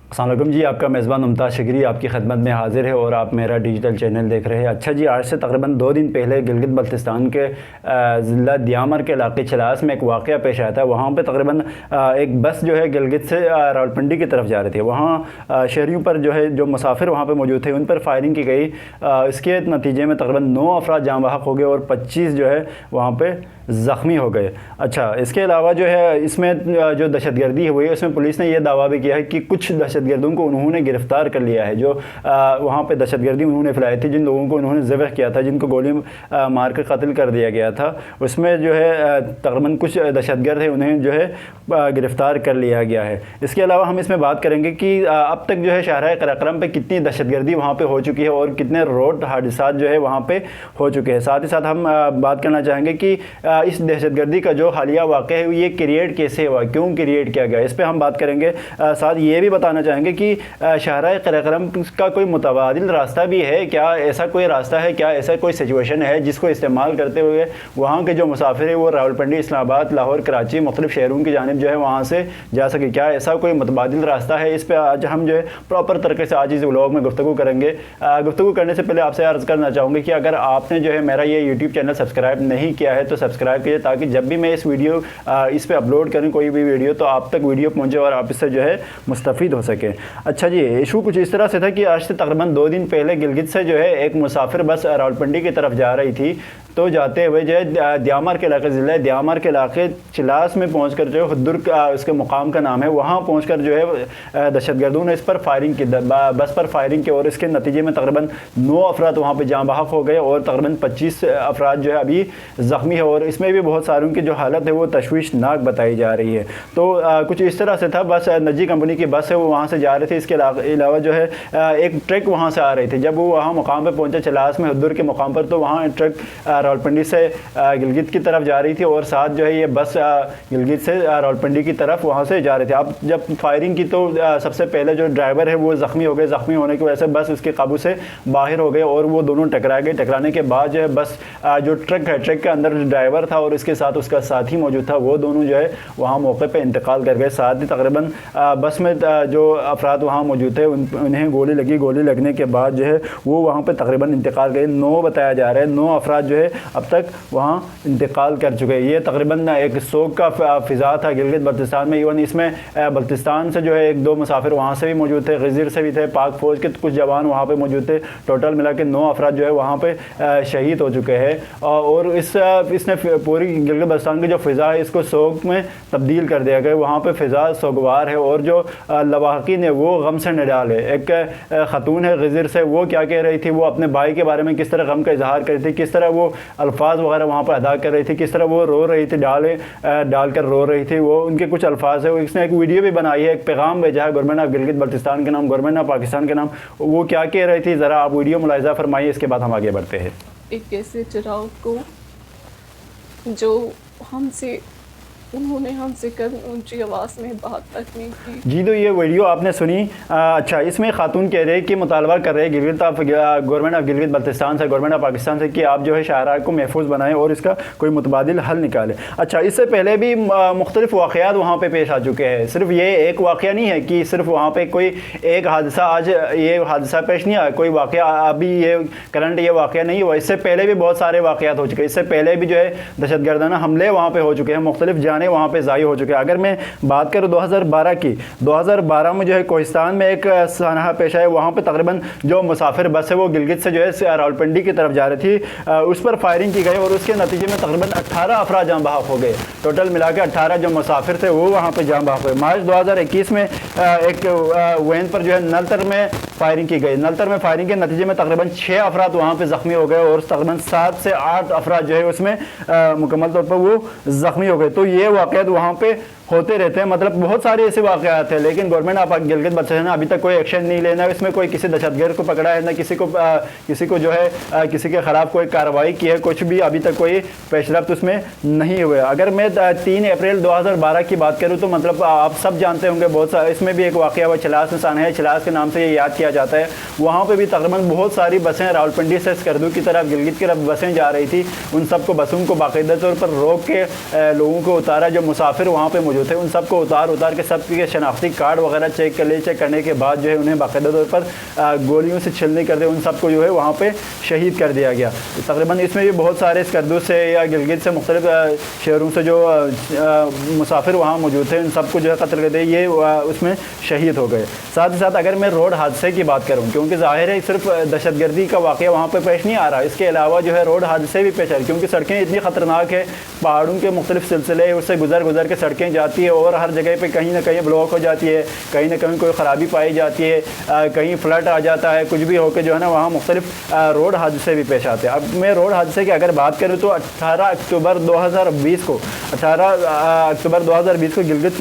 अस्सलाम वालेकुम जी, आपका मेज़बान मुमताज़ शिगरी आपकी खिदमत में हाज़िर है और आप मेरा डिजिटल चैनल देख रहे हैं। अच्छा जी, आज से तकरीबन 2 दिन पहले गिलगित बल्तिस्तान के ज़िला दियामर के इलाके चलास में एक वाक़या पेश आया था। वहाँ पे तकरीबन एक बस जो है गिलगित से रावलपिंडी की तरफ जा रही थी। वहाँ शहरियों पर जो है, जो मुसाफिर वहाँ पर मौजूद थे, उन पर फायरिंग की गई। इसके नतीजे में तकरीबन 9 अफराद जाँ बहक हो गए और 25 जो है वहाँ पर ज़ख्मी हो गए। अच्छा, इसके अलावा जो है इसमें जो दहशतगर्दी हुई है उसमें पुलिस ने यह दावा भी किया है कि कुछ दहशतगर्दों को उन्होंने गिरफ़्तार कर लिया है, जो वहाँ पे दहशतगर्दी उन्होंने फैलाई थी, जिन लोगों को उन्होंने ज़बह किया था, जिनको गोली मार कर कत्ल कर दिया गया था, उसमें जो है तकरीबन कुछ दहशतगर्द है, उन्हें जो है गिरफ़्तार कर लिया गया है। इसके अलावा हम इसमें बात करेंगे कि अब तक जो है शाहराह कराक्रम पर कितनी दहशतगर्दी वहाँ पर हो चुकी है और कितने रोड हादसा जो है वहाँ पर हो चुके हैं। साथ ही साथ हम बात करना चाहेंगे कि इस दहशतगर्दी का जो हालिया वाक़या है ये क्रिएट कैसे हुआ, क्यों क्रिएट किया गया, इस पर हम बात करेंगे। साथ ये भी बताना चाहेंगे कि शाहराह कराक्रम का कोई मुतबादिल रास्ता भी है क्या, ऐसा कोई रास्ता है क्या, ऐसा कोई सिचुएशन है जिसको इस्तेमाल करते हुए वहाँ के जो मुसाफिर है वो रावलपिंडी, इस्लामाबाद, लाहौर, कराची, मुख्तलिफ शहरों की जानिब जो है वहाँ से जा सके, क्या ऐसा कोई मुतबादिल रास्ता है। इस पर आज हम जो है प्रॉपर तरीके से आज इस व्लॉग में गुफ्तगू करेंगे। गुफ्तगू करने से पहले आपसे अर्ज़ करना चाहूँगी कि अगर आपने जो है मेरा ये यूट्यूब चैनल सब्सक्राइब नहीं किया है तो सब्सक्राइब कीजिए, ताकि जब भी मैं इस पे अपलोड करूँ कोई भी वीडियो तो आप तक वीडियो पहुँचे और आप इससे जो है मुस्तफ़ीद हो सके। अच्छा जी, इशू कुछ इस तरह से था कि आज से तकरीबन 2 दिन पहले गिलगित से जो है एक मुसाफिर बस रावलपिंडी की तरफ जा रही थी। तो जाते हुए जो है दियामर के इलाके, ज़िला दियामर के इलाके चिलास में पहुंचकर जो है हुद्दुर उसके मुकाम का नाम है, वहाँ पहुंचकर जो है दहशतगर्दों ने इस पर फायरिंग की, बस पर फायरिंग की और इसके नतीजे में तकरीबन 9 अफराद वहाँ पर जाँ बहक हो गए और तकरीबन 25 अफराद जो है अभी ज़ख्मी है और इसमें भी बहुत सारों की जो हालत है वो तशवीशनाक बताई जा रही है। तो कुछ इस तरह से था, बस निजी कंपनी की बस है, वो वहाँ से जा रही थी। इसके अलावा जो है एक ट्रक वहाँ से आ रही थी। जब वो वहाँ मुकाम पर पहुँचे चिलास में हुद्दुर के मुकाम पर, तो वहाँ ट्रक रावलपिंडी से गिलगित की तरफ जा रही थी और साथ जो है ये बस गिलगित से रावलपिंडी की तरफ वहाँ से जा रहे थे। अब जब फायरिंग की तो सबसे पहले जो ड्राइवर है वो ज़ख्मी हो गए। ज़ख्मी होने की वजह से बस उसके काबू से बाहर हो गए और वो दोनों टकरा गए। टकराने के बाद जो है बस जो ट्रक है, ट्रक के अंदर ड्राइवर था और इसके साथ उसका साथी मौजूद था, वो दोनों जो है वहाँ मौके पर इंतकाल कर गए। साथ ही तकरीबन बस में जो अफराद वहाँ मौजूद थे उन्हें गोली लगी। गोली लगने के बाद जो है वो वहाँ पर तकरीबन इंतकाल गए। 9 बताया जा रहा है, 9 अफराद जो है अब तक वहाँ इंतकाल कर चुके हैं। ये तकरीबन एक सोग का फ़िज़ा था गिलगित बल्तिस्तान में। इवन इसमें बल्तिस्तान से जो है 1-2 मुसाफिर वहाँ से भी मौजूद थे, गज़ीर से भी थे, पाक फ़ौज के कुछ जवान वहाँ पे मौजूद थे। टोटल मिला के 9 अफराद जो है वहाँ पे शहीद हो चुके हैं और इसने पूरी गिलगित बल्तिस्तान की जो फ़िज़ा है इसको सोग में तब्दील कर दिया गया। वहाँ पर फ़िज़ा सोगवार है और जो लवाहकीन है वो गम से निडाल है। एक ख़तून है गज़ीर से, वो क्या कह रही थी, वो अपने भाई के बारे में किस तरह गम का इजहार कर रही थी, किस तरह वो अल्फाज वगैरह वहाँ पर अदा कर रही थी, किस तरह वो रो रही थी, डाल कर रो रही थी। वो उनके कुछ अल्फाज है, इसने एक वीडियो भी बनाई है, एक पैगाम भेजा है गवर्नमेंट ऑफ गिलगित बल्तिस्तान के नाम, गवर्नमेंट ऑफ पाकिस्तान के नाम। वो क्या कह रही थी, ज़रा आप वीडियो मुलाहिज़ा फरमाइए, इसके बाद हम आगे बढ़ते हैं। एक ऐसे चिराग को जो हमसे उन्होंने हमसे कर ऊंची आवाज़ में बात तक नहीं की। जी, तो ये वीडियो आपने सुनी। अच्छा, इसमें खातून कह रहे हैं कि मुतालबा कर रहे हैं गवर्नमेंट ऑफ गिलगित बल्तिस्तान से, गवर्नमेंट ऑफ पाकिस्तान से कि आप जो है शाहराह को महफूज बनाएं और इसका कोई मुतबादिल हल निकालें। अच्छा, इससे पहले भी मुख्तलिफ वाक़यात वहाँ पे पेश आ चुके हैं। सिर्फ ये एक वाक़या नहीं है कि सिर्फ वहाँ पे कोई एक हादसा, आज ये हादसा पेश नहीं आया, कोई वाक़या अभी ये करंट ये वाक़या नहीं हुआ। इससे पहले भी बहुत सारे वाक़यात हो चुके हैं। इससे पहले भी जो है दहशतगर्दाना हमले वहाँ पर हो चुके हैं, मुख्तलिफ वहाँ पे ज़ाय हो चुके हैं। अगर मैं बात करूँ 2012 की, 2012 में जो है कोहिस्तान में एक सानहा पेश आया। वहाँ पे तकरीबन जो मुसाफिर बस है वो गिलगित से जो है रावलपिंडी की तरफ जा रही थी, उस पर फायरिंग की गई और उसके नतीजे में तकरीबन 18 अफराद जाँ बहक हो गए। टोटल मिला के 18 जो मुसाफिर थे वो वहाँ पर जाँ बहक हुए। मार्च 2021 में एक वैन पर जो है नलतर में फायरिंग की गई। नलतर में फायरिंग के नतीजे में तकरीबन 6 अफराद वहाँ पे ज़ख्मी हो गए और तकरीबन 7 से 8 अफराद जो है उसमें मुकम्मल तौर पर वो ज़ख्मी हो गए। तो ये वाक़यात वहाँ पे होते रहते हैं, मतलब बहुत सारे ऐसे वाक़यात हैं। लेकिन गवर्नमेंट ऑफ गिलगित बल्तिस्तान ने अभी तक कोई एक्शन नहीं लेना, इसमें कोई किसी दहशतगर्द को पकड़ा है, ना किसी को जो है किसी के ख़िलाफ़ कोई कार्रवाई की है, कुछ भी अभी तक कोई पेशरफ्त उसमें नहीं हुए। अगर मैं 3 अप्रैल 2012 की बात करूँ तो मतलब आप सब जानते होंगे, बहुत सारे इसमें भी एक वाक़या हुआ चिलास में, सानहा चिलास के नाम से ये याद किया जाता है। वहाँ पर भी तकरीबन बहुत सारी बसें रावलपिंडी से स्कर्दू की तरफ, गिलगित की तरफ बसें जा रही थी। उन सबको बसों को बाकायदा तौर पर रोक के लोगों को उतारा, जो मुसाफिर वहाँ पर मौजूद थे उन सबको उतार के सबके शनाख्ती कार्ड वगैरह चेक करने के बाद जो है उन्हें बाकायदा तौर पर गोलियों से छीलनी कर दे उन सबको जो है वहाँ पे शहीद कर दिया गया। तकरीबन इसमें भी बहुत सारे स्कर्दू से या गिलगित से मुख्तलिफ शहरों से जो मुसाफिर वहाँ मौजूद थे उन सबको जो है कत्ल कर दिया, ये उसमें शहीद हो गए। साथ ही साथ अगर मैं रोड हादसे की बात करूँ, क्योंकि ज़ाहिर है सिर्फ दहशतगर्दी का वाक़या वहाँ पर पेश नहीं आ रहा, इसके अलावा जो है रोड हादसे भी पेश आ रहे, क्योंकि सड़कें इतनी ख़तरनाक है, पहाड़ों के मुख्तलिफ सिलसिले उससे गुजर के सड़कें जाती है और हर जगह पे कहीं ना कहीं ब्लॉक हो जाती है, कहीं ना कहीं कोई ख़राबी पाई जाती है, कहीं फ्लड आ जाता है, कुछ भी होकर जो है ना वहाँ मुख्तलिफ रोड हादसे भी पेश आते हैं। अब मैं रोड हादसे की अगर बात करूँ तो 18 अक्टूबर 2020 को गिलगित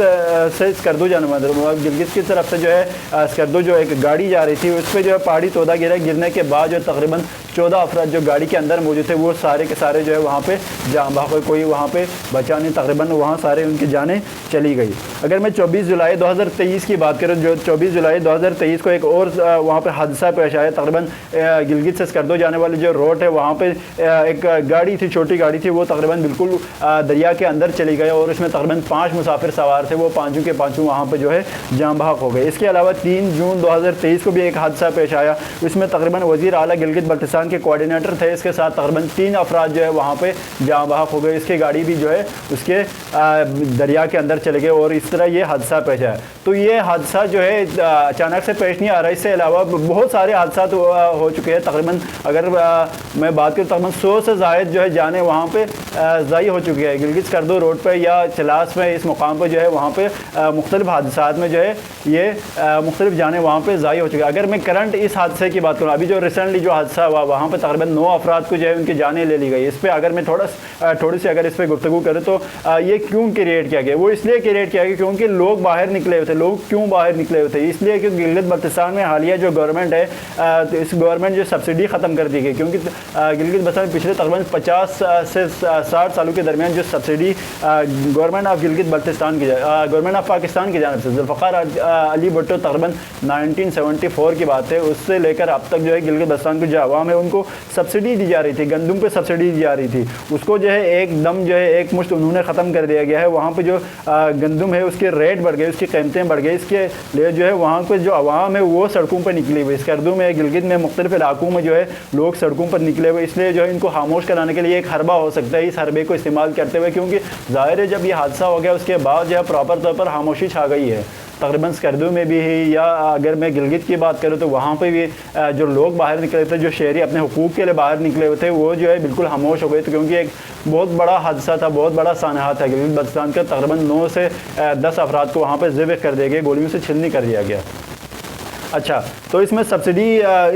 से स्कर्दू जाने वाला, गिलगित की तरफ से जो है स्कर्दू जो एक गाड़ी जा रही थी उस पर जो है पहाड़ी तोदा गिरने के बाद जो तकरीबन 14 अफराद जो गाड़ी के अंदर मौजूद थे वो सारे के सारे जो है वहाँ पे जान बहा, कोई वहाँ पे बचा नहीं, तकरीबन वहाँ सारे उनकी जानें चली गई। अगर मैं 24 जुलाई 2023 की बात करूँ, जो 24 जुलाई 2023 को एक और वहाँ पे हादसा पेश आया। तकरीबन गिलगित से स्कर्दू जाने वाली जो रोड है वहाँ पे एक गाड़ी थी, छोटी गाड़ी थी, वो तकरीबन बिल्कुल दरिया के अंदर चली गई और उसमें तकरीबन 5 मुसाफिर सवार थे, वो पाँचों के पाँचों वहाँ पर जो है जान बहक हो गए। इसके अलावा 3 जून 2023 को भी एक हादसा पेश आया, उसमें तकरीबन वज़ीर आला गिलगित बल्तिस्तान के कोऑर्डिनेटर थे, इसके साथ तकरीबन 3 अफराद जो है वहाँ पे जान बहक हो गए। इसकी गाड़ी भी जो है उसके दरिया के अंदर चले गए और इस तरह ये हादसा पेश आया। तो ये हादसा जो है अचानक से पेश नहीं आ रहा, इससे अलावा बहुत सारे हादसा हो चुके हैं। तकरीबन अगर मैं बात करूँ तकरीबन 100 से ज़ायद जो है जाने वहाँ पे ज़ाई हो चुकी है। गिलगित स्कर्दू रोड पर या चलास में इस मुकाम पर जो है वहाँ पे मुख्तलिफ हादसा में जो है ये मुख्तलिफ जाने वहाँ पे ज़ाई हो चुकी है। अगर मैं करंट इस हादसे की बात करूँ, अभी जो रिसेंटली जो हादसा हुआ वहाँ पर तकरीबन 9 अफराद को जो है उनकी जानें ले ली गई। इस पर अगर मैं थोड़ी सी अगर इस पर गुफ्तगू करूँ तो ये क्यों क्रिएट किया गया, वो इसलिए क्रिएट किया गया क्योंकि लोग बाहर निकले हुए थे। लोग क्यों बाहर निकले हुए थे? इसलिए कि गिलगित बल्तिस्तान में हालिया जो गवर्नमेंट है, तो इस गवर्नमेंट जो सब्सिडी ख़त्म कर दी गई, क्योंकि गिलगित बल्तिस्तान में पिछले तकरीबन 50 से 60 सालों के दरमियान जो subsidy government of Gilgit Baltistan की गवर्नमेंट ऑफ पाकिस्तान की जानब से जुल्फ़िकार अली भुट्टो तकरीबन 1974 की बात है, उससे लेकर अब तक जो है गिलगित बल्तिस्तान की जो आवाम है उनको सब्सिडी दी जा रही थी, गंदम पे सब्सिडी दी जा रही थी, उसको जो है एकदम जो है एक मुश्त उन्होंने ख़त्म कर दिया गया है। वहाँ पे जो गंदम है उसके रेट बढ़ गए, उसकी कीमतें बढ़ गई, इसके लिए जो है वहाँ पे जो आवाम है वो सड़कों पर निकली हुई। स्कर्दू में, गिलगित में, मुख्तलिफ इलाकों में जो है लोग सड़कों पर निकले हुए, इसलिए जो है इनको खामोश कराने के लिए एक हरबा हो सकता है, इस हरबे को इस्तेमाल करते हुए, क्योंकि ज़ाहिर है जब ये हादसा हो गया उसके बाद जो है प्रॉपर तौर पर खामोशी छा गई है। तकरीबन स्कर्दू में भी है, या अगर मैं गिलगित की बात करूँ तो वहाँ पे भी जो लोग बाहर निकले थे, जो शहरी अपने हुकूक के लिए बाहर निकले हुए थे, वो जो है बिल्कुल खामोश हो गए थे, क्योंकि एक बहुत बड़ा हादसा था, बहुत बड़ा सानहा था गिलगित बल्तिस्तान का। तकरीबन 9 से 10 अफराद को वहाँ पर ज़िब्ह कर दिया गया, गोलियों से छीलनी कर दिया गया। अच्छा, तो इसमें सब्सिडी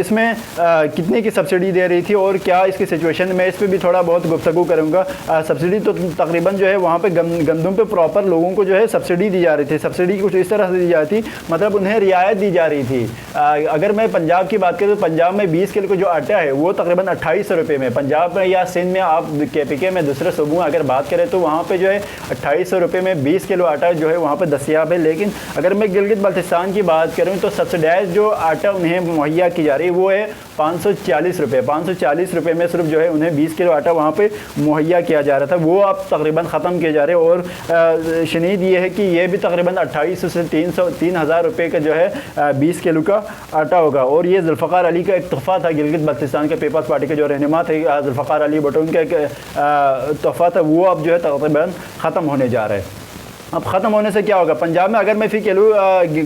इसमें कितने की सब्सिडी दे रही थी और क्या इसकी सिचुएशन में, इस पर भी थोड़ा बहुत गुफ्तगू करूँगा। सब्सिडी तो तकरीबन जो है वहाँ पे गंदम पे प्रॉपर लोगों को जो है सब्सिडी दी जा रही थी। सब्सिडी कुछ इस तरह से दी जाती थी, मतलब उन्हें रियायत दी जा रही थी। अगर मैं पंजाब की बात करूँ तो पंजाब में 20 किलो का जो आटा है वो तकरीबन 2800 रुपये में, पंजाब में या सिंध में, आप KPK में दूसरे सूबों में अगर बात करें तो वहाँ पर जो है 2800 रुपये में 20 किलो आटा जो है वहाँ पर दस्तियाब है। लेकिन अगर मैं गिलगित बल्तिस्तान की बात करूँ तो सब्सिडाइज जो आटा उन्हें मुहैया की जा रही है वो है 540 रुपये। 540 रुपये में सिर्फ जो है उन्हें 20 किलो आटा वहाँ पे मुहैया किया जा रहा था, वो अब तकरीबन ख़त्म किए जा रहे हैं। और शनीद ये है कि ये भी तकरीबन 2800 से 3000 रुपये का जो है 20 किलो का आटा होगा। और ये जुल्फ़िकार अली का एक तोहफ़ा था, गिलगित बल्तिस्तान के पीपल्स पार्टी के जो रहनुमा थे जुल्फ़िकार अली भुट्टो, उनका एक तोहफ़ा था, वो अब जो है तकरीबन ख़त्म होने जा रहा है। अब ख़त्म होने से क्या होगा? पंजाब में अगर मैं फ़ी किलो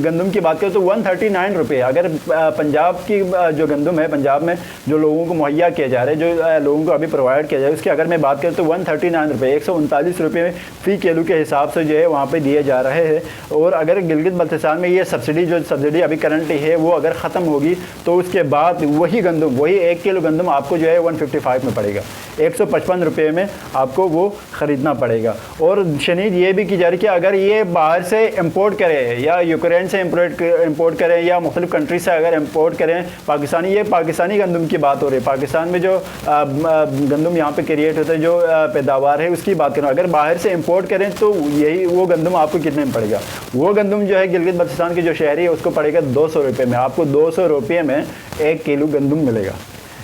गंदम की बात करूँ तो 139 रुपये। अगर पंजाब की जो गंदम है पंजाब में जो लोगों को मुहैया किया जा रहा है, जो लोगों को अभी प्रोवाइड किया जा रहा है, उसकी अगर मैं बात करूँ तो 139 रुपये, 139 रुपये फ़ी किलो के हिसाब से जो है वहाँ पे दिए जा रहे हैं। और अगर गिलगित बल्तिस्तान में ये सब्सिडी अभी करंटली है वो अगर ख़त्म होगी तो उसके बाद वही 1 किलो गंदम आपको जो है 155 में पड़ेगा, 155 रुपये में आपको वो ख़रीदना पड़ेगा। और शनीद ये भी की जा रही है कि अगर ये बाहर से इंपोर्ट करें या यूक्रेन से इंपोर्ट करें या मुख्तलिफ कंट्री से अगर इंपोर्ट करें पाकिस्तानी, ये पाकिस्तानी गंदम की बात हो रही है, पाकिस्तान में जो गंदम यहाँ पे क्रिएट होता है, जो पैदावार है उसकी बात करें, अगर बाहर से इंपोर्ट करें तो यही वो गंदम आपको कितने में पड़ेगा? वो गंदम जो है गिलगित बल्तिस्तान के जो शहरी है उसको पड़ेगा 200 रुपये में। आपको 200 रुपये में 1 किलो गंदम मिलेगा।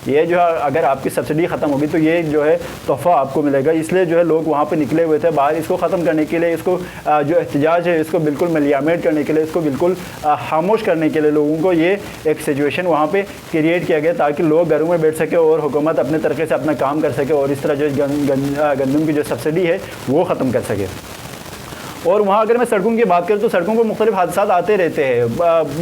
ये जो है अगर आपकी सब्सिडी ख़त्म होगी तो ये जो है तोहफ़ा आपको मिलेगा। इसलिए जो है लोग वहाँ पे निकले हुए थे बाहर इसको ख़त्म करने के लिए, इसको जो एहतजाज है इसको बिल्कुल मलियामेट करने के लिए, इसको बिल्कुल खामोश करने के लिए लोगों को ये एक सिचुएशन वहाँ पे क्रिएट किया गया ताकि लोग घरों में बैठ सके और हुकूमत अपने तरीके से अपना काम कर सके और इस तरह जो गंदम की जो सब्सिडी है वो ख़त्म कर सके। और वहाँ अगर मैं सड़कों की बात करूँ तो सड़कों पर मुख्तलिफ हादसा आते रहते हैं,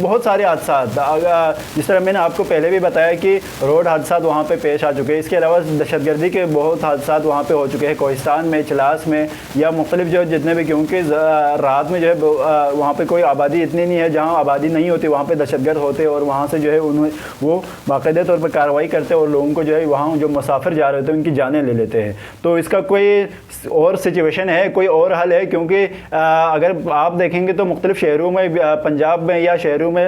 बहुत सारे हादसा, जिस तरह मैंने आपको पहले भी बताया कि रोड हादसा वहाँ पे पेश आ चुके हैं। इसके अलावा दहशतगर्दी के बहुत हादसा वहाँ पे हो चुके हैं, कोहिस्तान में, चलास में या मुख्तलिफ जो जितने भी, क्योंकि रात में जो है वहाँ पर कोई आबादी इतनी नहीं है, जहाँ आबादी नहीं होती वहाँ पर दहशतगर्द होते और वहाँ से जो है उन्हें वो बाकायदे तौर पर कार्रवाई करते और लोगों को जो है वहाँ जो मुसाफिर जा रहे होते हैं उनकी जानें ले लेते हैं। तो इसका कोई और सिचुएशन है, कोई और हल है? क्योंकि अगर आप देखेंगे तो मुख्तलिफ शहरों में, पंजाब में या शहरों में,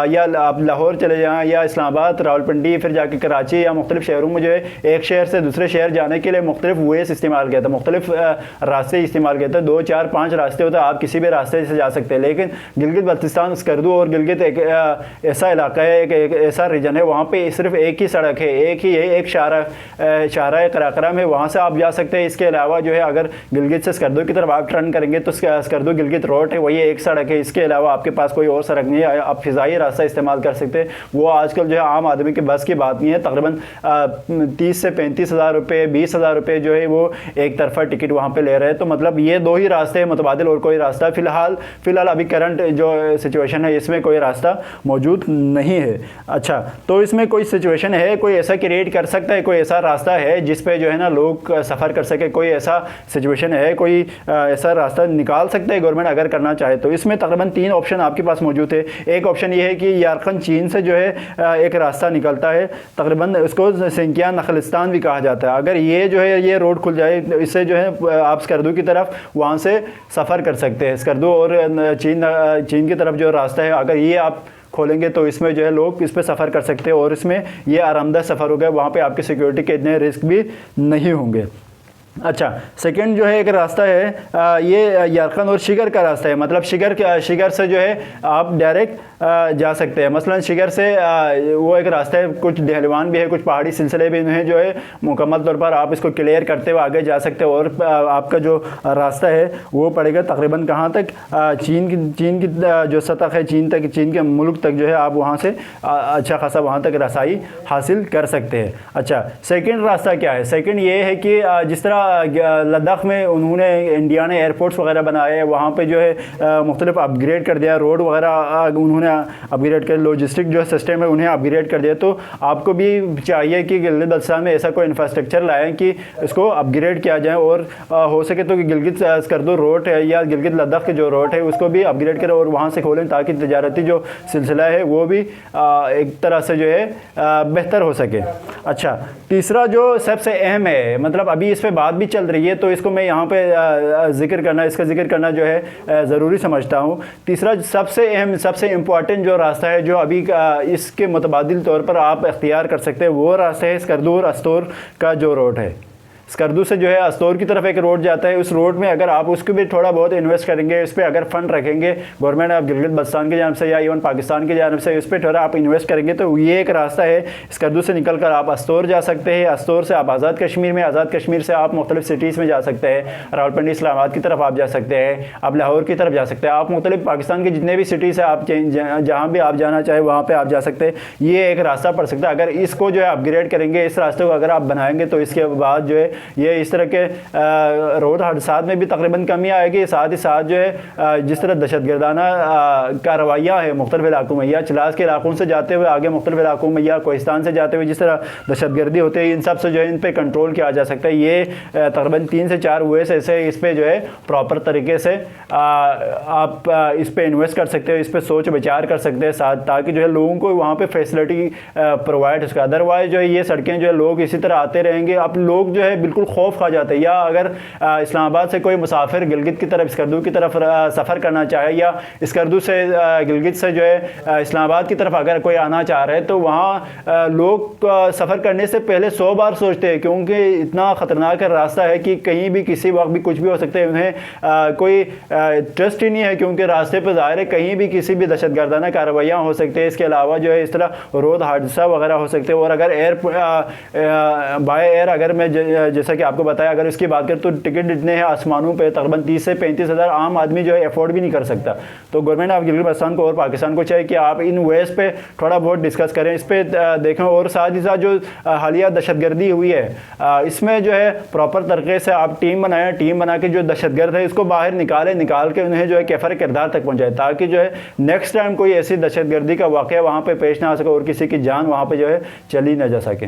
या आप लाहौर चले जाएँ या इस्लामाबाद, रावलपिंडी, फिर जाके कराची या मुख्तलिफ शहरों में जो है एक शहर से दूसरे शहर जाने के लिए मुख्तलिफ वेज़ इस्तेमाल किया था, मुख्तलिफ रास्ते इस्तेमाल किए थे। 2 4 5 रास्ते होते हैं, आप किसी भी रास्ते से जा सकते हैं। लेकिन गिलगित बल्तिस्तान, स्कर्दू और गिलगित एक ऐसा इलाका है, एक ऐसा रीजन है, वहाँ पर सिर्फ एक ही सड़क है, एक ही है, एक शाहरा कराकरम है, वहाँ से आप जा सकते हैं। इसके अलावा जो है अगर गिलगित से स्कर्दू की तरफ आप टर्न करेंगे तो स्कर्दू गिलगित रोड है, वही एक सड़क है। इसके अलावा आपके पास कोई और सड़क नहीं है, आप फिजाई रास्ता इस्तेमाल कर सकते हैं। वो आजकल जो है आम आदमी के बस की बात नहीं है। तकरीबन 30 से 35 हज़ार रुपये, 20 हज़ार रुपये जो है वो एक तरफा टिकट वहाँ पे ले रहे हैं। तो मतलब ये 2 ही रास्ते हैं मुतबादिल, और कोई रास्ता फ़िलहाल अभी करंट जो सिचुएशन है इसमें कोई रास्ता मौजूद नहीं है। अच्छा, तो इसमें कोई सिचुएशन है, कोई ऐसा क्रिएट कर सकता है, कोई ऐसा रास्ता है जिस पे जो है ना लोग सफ़र कर सके, कोई ऐसा सिचुएशन है, कोई ऐसा रास्ता निकाल सकता है गवर्नमेंट अगर करना चाहे तो? इसमें तकरीबन 3 ऑप्शन आपके पास मौजूद है। एक ऑप्शन ये है कि यारकन चीन से जो है एक रास्ता निकलता है, तकरीबन उसको सिंकियान नखलिस्तान भी कहा जाता है। अगर ये जो है ये रोड खुल जाए, इससे जो है आप स्कर्दू की तरफ वहाँ से सफ़र कर सकते हैं। स्कर्दू और चीन की तरफ जो रास्ता है, अगर ये आप खोलेंगे तो इसमें जो है लोग इस पर सफ़र कर सकते हैं और इसमें ये आरामदायक सफ़र होगा, वहाँ पे आपकी सिक्योरिटी के इतने रिस्क भी नहीं होंगे। अच्छा, सेकंड जो है एक रास्ता है, ये यारकन और शिगर का रास्ता है। मतलब शिगर से जो है आप डायरेक्ट जा सकते हैं। मसलन शिगर से वो एक रास्ता है, कुछ ढलवान भी है, कुछ पहाड़ी सिलसिले भी हैं, जो है मुकम्मल तौर पर आप इसको क्लियर करते हुए आगे जा सकते हैं। और आपका जो रास्ता है वो पड़ेगा तकरीबन कहाँ तक, चीन की जो सतह है, चीन के मुल्क तक जो है आप वहाँ से अच्छा खासा वहाँ तक रसाई हासिल कर सकते हैं। अच्छा, सेकेंड रास्ता क्या है? सेकेंड ये है कि जिस तरह लद्दाख में उन्होंने, इंडिया ने एयरपोर्ट्स वगैरह बनाए हैं, वहाँ पे जो है मुख्तलिफ अपग्रेड कर दिया, रोड वगैरह उन्होंने अपग्रेड कर, लॉजिस्टिक जो सिस्टम है उन्हें अपग्रेड कर दिया। तो आपको भी चाहिए कि गिलगित बल्तिस्तान में ऐसा कोई इंफ्रास्ट्रक्चर लाएँ कि इसको अपग्रेड किया जाए और हो सके तो गिलगित स्कर्दू रोड है या गिलगित लद्दाख के जो रोड है उसको भी अपग्रेड करें और वहाँ से खोलें ताकि तजारती जो सिलसिला है वो भी एक तरह से जो है बेहतर हो सके। अच्छा, तीसरा जो सबसे अहम है, मतलब अभी इस पर बात भी चल रही है तो इसको मैं यहाँ पे इसका जिक्र करना जो है ज़रूरी समझता हूँ। तीसरा सबसे अहम, सबसे इम्पॉर्टेंट जो रास्ता है जो अभी इसके मुतबादिल तौर पर आप इख्तियार कर सकते हैं, वो रास्ता है स्कर्दू और अस्तोर का जो रोड है। स्कर्दू से जो है अस्तोर की तरफ एक रोड जाता है। उस रोड में अगर आप उसको भी थोड़ा बहुत इन्वेस्ट करेंगे, इस पर अगर फंड रखेंगे गवर्नमेंट ऑफ गिलगित बल्तिस्तान की जानब से या इवन पाकिस्तान की जानब से, इस पर थोड़ा आप इन्वेस्ट करेंगे तो ये एक रास्ता है। स्कर्दू से निकल कर आप अस्तोर जा सकते हैं, अस्तोर से आप आज़ाद कश्मीर में, आज़ाद कश्मीर से आप मुख्तलिफ सिटीज़ में जा सकते हैं, रावलपिंडी इस्लामाबाद की तरफ आप जा सकते हैं, आप लाहौर की तरफ जा सकते हैं, आप मुख्तलिफ पाकिस्तान के जितने भी सिटीज़ है आप जहाँ भी आप जाना चाहे वहाँ पर आप जा सकते हैं। ये एक रास्ता पड़ सकता है। अगर इसको जो है अपग्रेड करेंगे, इस रास्ते को अगर आप बनाएंगे तो इसके बाद जो है ये इस तरह के रोड हादसा में भी तकरीबन कमी आएगी। साथ ही साथ जो है जिस तरह दहशतगर्दाना कार्रवाइयाँ हैं मुख्तलिफ इलाकों में, या चलास के इलाकों से जाते हुए आगे मुख्तलिफ इलाकों में, या कोहिस्तान से जाते हुए जिस तरह दहशतगर्दी होती है, इन सब से जो है इन पर कंट्रोल किया जा सकता है। ये तकरीबन 3 से 4 वेज़ ऐसे इस पर जो है प्रॉपर तरीके से आप इस पर इन्वेस्ट कर सकते हो, इस पर सोच विचार कर सकते हैं साथ, ताकि जो है लोगों को वहाँ पर फैसिलिटी प्रोवाइड हो सके। अदरवाइज जो है ये सड़कें जो है लोग इसी तरह आते रहेंगे। अब लोग जो है बिल्कुल खौफ खा जाता है। या अगर इस्लामाबाद से कोई मुसाफिर गिलगित की तरफ स्कर्दू की तरफ सफ़र करना चाहे या स्कर्दू से गिलगित से जो है इस्लामाबाद की तरफ अगर कोई आना चाह रहे हैं तो वहाँ लोग सफ़र करने से पहले 100 बार सोचते हैं, क्योंकि इतना ख़तरनाक रास्ता है कि कहीं भी किसी वक्त भी कुछ भी हो सकता है। उन्हें कोई ट्रस्ट ही नहीं है, क्योंकि रास्ते पर ज़ाहिर है कहीं भी किसी भी दहशतगर्दाना कार्रवाइयाँ हो सकती है। इसके अलावा जो है इस तरह रोड हादसा वगैरह हो सकते हैं। और अगर बाय एयर अगर मैं जैसा कि आपको बताया, अगर इसकी बात करें तो टिकट इतने हैं आसमानों पे, तकरीबन 30 से 35 हज़ार आम आदमी जो है अफोर्ड भी नहीं कर सकता। तो गवर्नमेंट ऑफ गिलगित बल्तिस्तान को और पाकिस्तान को चाहिए कि आप इन वेज पे थोड़ा बहुत डिस्कस करें, इस पर देखें। और साथ ही साथ जो हालिया दहशतगर्दी हुई है इसमें जो है प्रॉपर तरीके से आप टीम बनाएं, टीम बना के जो दहशतगर्द है इसको बाहर निकाल के उन्हें जो है कैफर किरदार तक पहुँचाए, ताकि जो है नेक्स्ट टाइम कोई ऐसी दहशतगर्दी का वाक़या वहाँ पर पेश ना आ सके और किसी की जान वहाँ पर जो है चली ना जा सके।